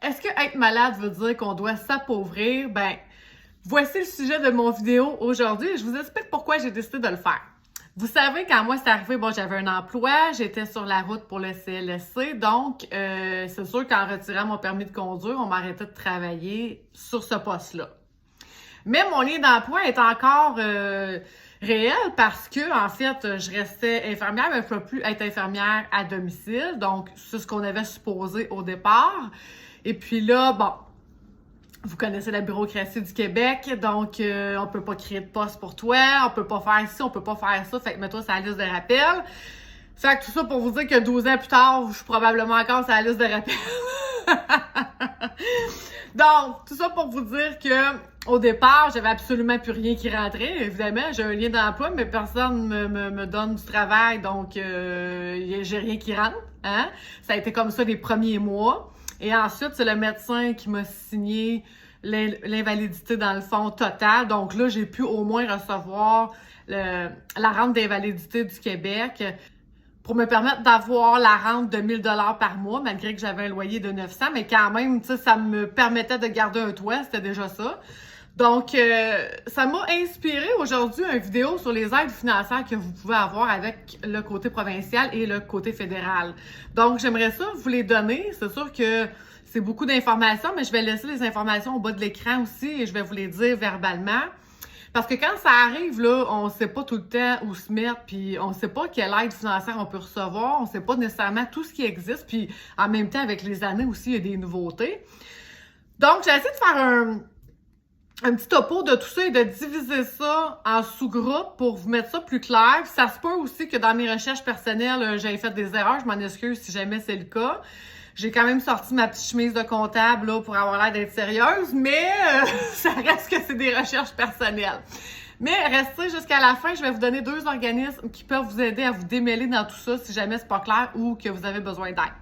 Est-ce que être malade veut dire qu'on doit s'appauvrir? Ben, voici le sujet de mon vidéo aujourd'hui et je vous explique pourquoi j'ai décidé de le faire. Vous savez, quand moi c'est arrivé, bon, j'avais un emploi, j'étais sur la route pour le CLSC, donc c'est sûr qu'en retirant mon permis de conduire, on m'arrêtait de travailler sur ce poste-là. Mais mon lien d'emploi est encore réel parce que, en fait, je restais infirmière, mais je ne peux plus être infirmière à domicile. Donc, c'est ce qu'on avait supposé au départ. Et puis là, bon, vous connaissez la bureaucratie du Québec, donc on peut pas créer de poste pour toi, on peut pas faire ci, on peut pas faire ça, fait que mets-toi sur la liste de rappel. Fait que tout ça pour vous dire que 12 ans plus tard, je suis probablement encore sur la liste de rappel. Donc, tout ça pour vous dire que au départ, j'avais absolument plus rien qui rentrait. Évidemment, j'ai un lien d'emploi, mais personne me donne du travail, donc j'ai rien qui rentre. Hein? Ça a été comme ça les premiers mois. Et ensuite, c'est le médecin qui m'a signé l'invalidité dans le fond total. Donc là, j'ai pu au moins recevoir la rente d'invalidité du Québec pour me permettre d'avoir la rente de 1 000 $ par mois, malgré que j'avais un loyer de 900, mais quand même, tu sais, ça me permettait de garder un toit, c'était déjà ça. Donc, ça m'a inspiré aujourd'hui une vidéo sur les aides financières que vous pouvez avoir avec le côté provincial et le côté fédéral. Donc, j'aimerais ça vous les donner. C'est sûr que c'est beaucoup d'informations, mais je vais laisser les informations au bas de l'écran aussi et je vais vous les dire verbalement. Parce que quand ça arrive, là, on ne sait pas tout le temps où se mettre, puis on ne sait pas quelle aide financière on peut recevoir, on ne sait pas nécessairement tout ce qui existe, puis en même temps, avec les années aussi, il y a des nouveautés. Donc, j'ai essayé de faire un petit topo de tout ça et de diviser ça en sous-groupes pour vous mettre ça plus clair. Ça se peut aussi que dans mes recherches personnelles, j'aie fait des erreurs. Je m'en excuse si jamais c'est le cas. J'ai quand même sorti ma petite chemise de comptable là, pour avoir l'air d'être sérieuse, mais ça reste que c'est des recherches personnelles. Mais restez jusqu'à la fin, je vais vous donner 2 organismes qui peuvent vous aider à vous démêler dans tout ça si jamais c'est pas clair ou que vous avez besoin d'aide.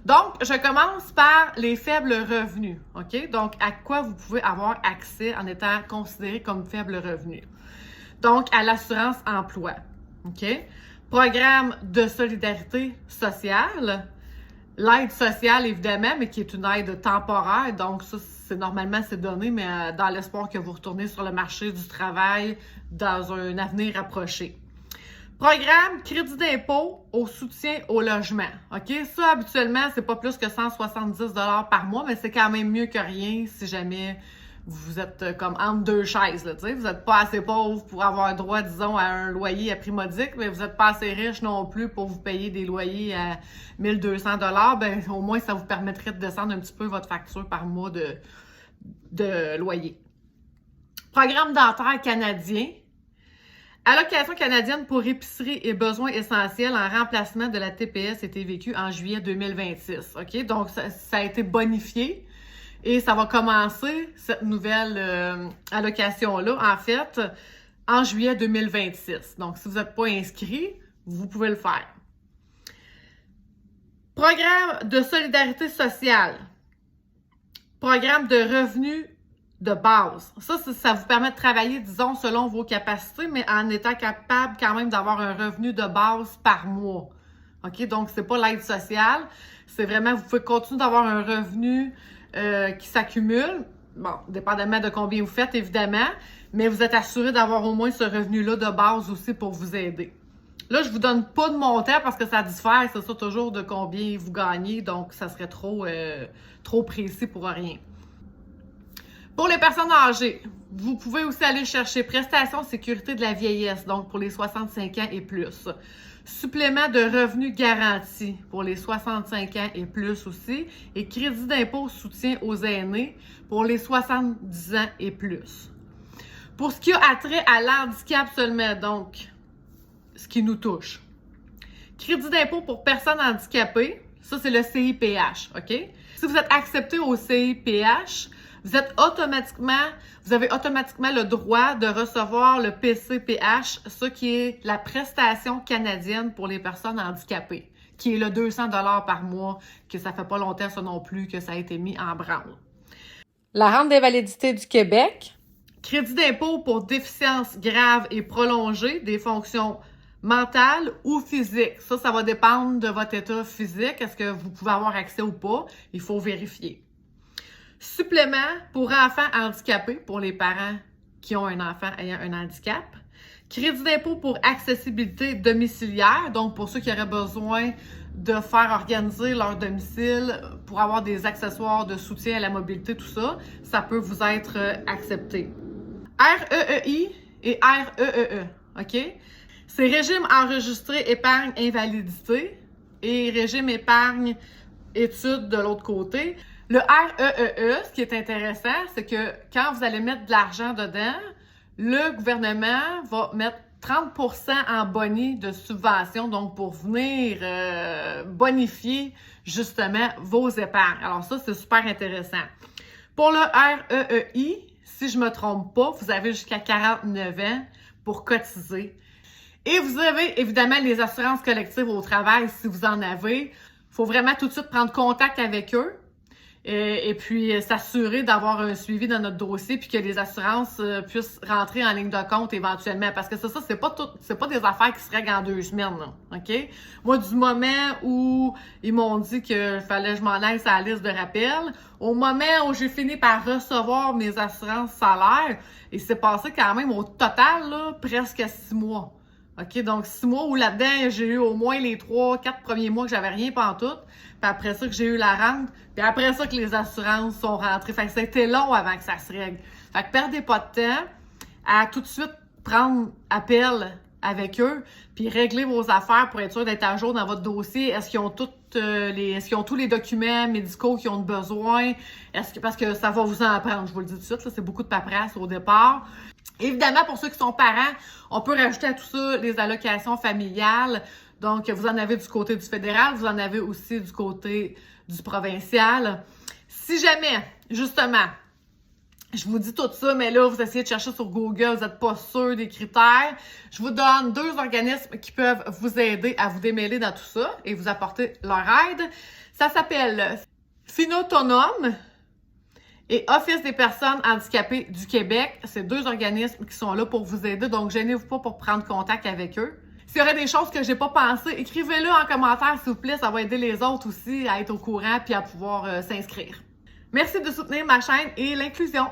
Donc, je commence par les faibles revenus, OK? Donc, à quoi vous pouvez avoir accès en étant considéré comme faible revenu. Donc, à l'assurance emploi, OK? Programme de solidarité sociale, l'aide sociale, évidemment, mais qui est une aide temporaire. Donc, ça, normalement, c'est donné, mais dans l'espoir que vous retournez sur le marché du travail dans un avenir approché. Programme crédit d'impôt au soutien au logement. OK? Ça, habituellement, c'est pas plus que 170 $ par mois, mais c'est quand même mieux que rien si jamais vous êtes comme entre deux chaises. Là, vous n'êtes pas assez pauvre pour avoir droit, disons, à un loyer à prix modique, mais vous n'êtes pas assez riche non plus pour vous payer des loyers à 1 200 $. Ben, au moins, ça vous permettrait de descendre un petit peu votre facture par mois de loyer. Programme dentaire canadien. Allocation canadienne pour épicerie et besoins essentiels en remplacement de la TPS et TVQ en juillet 2026. OK? Donc, ça a été bonifié et ça va commencer, cette nouvelle allocation-là, en fait, en juillet 2026. Donc, si vous n'êtes pas inscrit, vous pouvez le faire. Programme de solidarité sociale. Programme de revenus de base. Ça vous permet de travailler, disons, selon vos capacités, mais en étant capable quand même d'avoir un revenu de base par mois. OK? Donc, c'est pas l'aide sociale. C'est vraiment, vous pouvez continuer d'avoir un revenu qui s'accumule. Bon, dépendamment de combien vous faites, évidemment, mais vous êtes assuré d'avoir au moins ce revenu-là de base aussi pour vous aider. Là, je vous donne pas de montant parce que ça diffère, c'est ça toujours de combien vous gagnez, donc ça serait trop précis pour rien. Pour les personnes âgées, vous pouvez aussi aller chercher prestations sécurité de la vieillesse, donc pour les 65 ans et plus. Supplément de revenus garantis pour les 65 ans et plus aussi. Et crédit d'impôt soutien aux aînés pour les 70 ans et plus. Pour ce qui a attrait à l'handicap seulement, donc, ce qui nous touche. Crédit d'impôt pour personnes handicapées, ça c'est le CIPH, OK? Si vous êtes accepté au CIPH, vous avez automatiquement le droit de recevoir le PCPH, ça qui est la prestation canadienne pour les personnes handicapées, qui est le 200 $ par mois, que ça fait pas longtemps ça non plus que ça a été mis en branle. La rente d'invalidité du Québec, crédit d'impôt pour déficience grave et prolongée des fonctions mental ou physique. Ça va dépendre de votre état physique. Est-ce que vous pouvez avoir accès ou pas? Il faut vérifier. Supplément pour enfants handicapés, pour les parents qui ont un enfant ayant un handicap. Crédit d'impôt pour accessibilité domiciliaire, donc pour ceux qui auraient besoin de faire organiser leur domicile pour avoir des accessoires de soutien à la mobilité, tout ça, ça peut vous être accepté. REEI et REEE, OK? C'est régime enregistré épargne invalidité et régime épargne études de l'autre côté. Le REEE, ce qui est intéressant, c'est que quand vous allez mettre de l'argent dedans, le gouvernement va mettre 30% en boni de subvention, donc pour venir bonifier justement vos épargnes. Alors ça, c'est super intéressant. Pour le REEI, si je me trompe pas, vous avez jusqu'à 49 ans pour cotiser. Et vous avez évidemment les assurances collectives au travail si vous en avez. Il faut vraiment tout de suite prendre contact avec eux. Et puis s'assurer d'avoir un suivi dans notre dossier puis que les assurances puissent rentrer en ligne de compte éventuellement. Parce que ça, c'est pas des affaires qui se règlent en 2 semaines, là, OK? Moi, du moment où ils m'ont dit qu'il fallait que je m'en aille sur la liste de rappel, au moment où j'ai fini par recevoir mes assurances salaires, il s'est passé quand même au total, là, presque 6 mois. OK? Donc, 6 mois où là-dedans, j'ai eu au moins les 3-4 premiers mois que j'avais rien pantoute. Puis après ça que j'ai eu la rente. Puis après ça que les assurances sont rentrées. Fait que c'était long avant que ça se règle. Fait que perdez pas de temps à tout de suite prendre appel avec eux puis régler vos affaires pour être sûr d'être à jour dans votre dossier. Est-ce qu'ils ont est-ce qu'ils ont tous les documents médicaux qu'ils ont besoin? Parce que ça va vous en prendre, je vous le dis tout de suite, là, c'est beaucoup de paperasse au départ. Évidemment, pour ceux qui sont parents, on peut rajouter à tout ça les allocations familiales. Donc, vous en avez du côté du fédéral, vous en avez aussi du côté du provincial. Si jamais, justement, je vous dis tout ça, mais là, vous essayez de chercher sur Google, vous n'êtes pas sûr des critères, je vous donne 2 organismes qui peuvent vous aider à vous démêler dans tout ça et vous apporter leur aide. Ça s'appelle Finautonome et Office des personnes handicapées du Québec. C'est 2 organismes qui sont là pour vous aider, donc gênez-vous pas pour prendre contact avec eux. S'il y aurait des choses que j'ai pas pensé, écrivez-le en commentaire, s'il vous plaît. Ça va aider les autres aussi à être au courant puis à pouvoir s'inscrire. Merci de soutenir ma chaîne et l'inclusion.